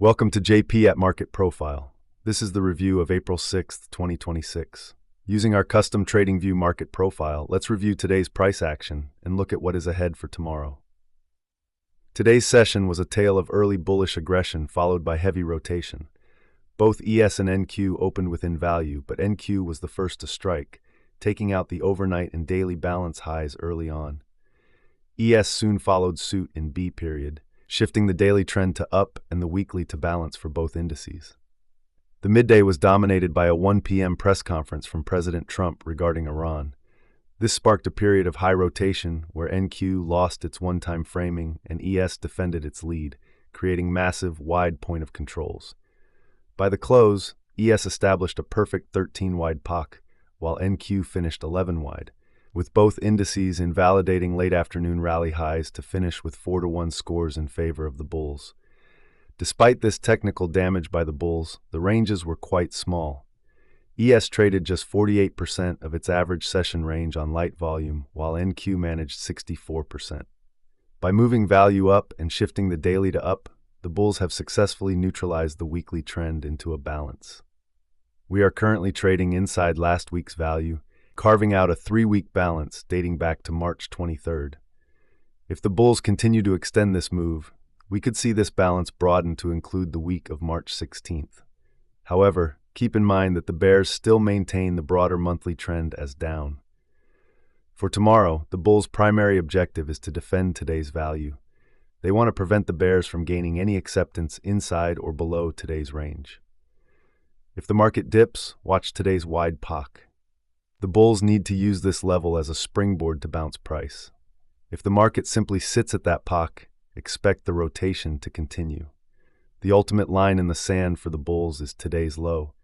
Welcome to JP at Market Profile. This is the review of April 6th, 2026. Using our custom TradingView Market Profile, let's review today's price action and look at what is ahead for tomorrow. Today's session was a tale of early bullish aggression followed by heavy rotation. Both ES and NQ opened within value, but NQ was the first to strike, taking out the overnight and daily balance highs early on. ES soon followed suit in B period, shifting the daily trend to up and the weekly to balance for both indices. The midday was dominated by a 1 p.m. press conference from President Trump regarding Iran. This sparked a period of high rotation where NQ lost its one-time framing and ES defended its lead, creating massive, wide point of controls. By the close, ES established a perfect 13-wide POC, while NQ finished 11-wide, with both indices invalidating late-afternoon rally highs to finish with 4-1 scores in favor of the bulls. Despite this technical damage by the bulls, the ranges were quite small. ES traded just 48% of its average session range on light volume, while NQ managed 64%. By moving value up and shifting the daily to up, the bulls have successfully neutralized the weekly trend into a balance. We are currently trading inside last week's value, carving out a 3-week balance dating back to March 23rd. If the bulls continue to extend this move, we could see this balance broaden to include the week of March 16th. However, keep in mind that the bears still maintain the broader monthly trend as down. For tomorrow, the bulls' primary objective is to defend today's value. They want to prevent the bears from gaining any acceptance inside or below today's range. If the market dips, watch today's wide POC. The bulls need to use this level as a springboard to bounce price. If the market simply sits at that POC, expect the rotation to continue. The ultimate line in the sand for the bulls is today's low.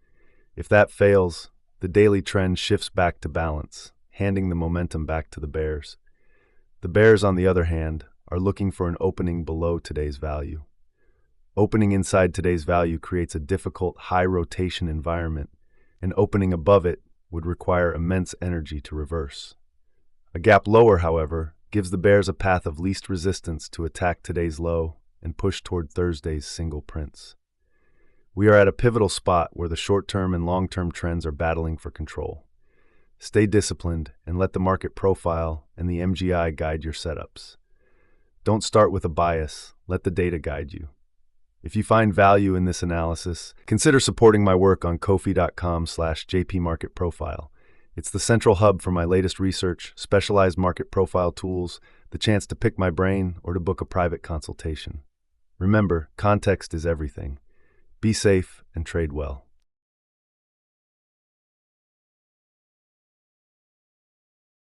If that fails, the daily trend shifts back to balance, handing the momentum back to the bears. The bears, on the other hand, are looking for an opening below today's value. Opening inside today's value creates a difficult high rotation environment, and opening above it would require immense energy to reverse. A gap lower, however, gives the bears a path of least resistance to attack today's low and push toward Thursday's single prints. We are at a pivotal spot where the short-term and long-term trends are battling for control. Stay disciplined and let the market profile and the MGI guide your setups. Don't start with a bias, let the data guide you. If you find value in this analysis, consider supporting my work on ko-fi.com/jpmarketprofile. It's the central hub for my latest research, specialized market profile tools, the chance to pick my brain, or to book a private consultation. Remember, context is everything. Be safe and trade well.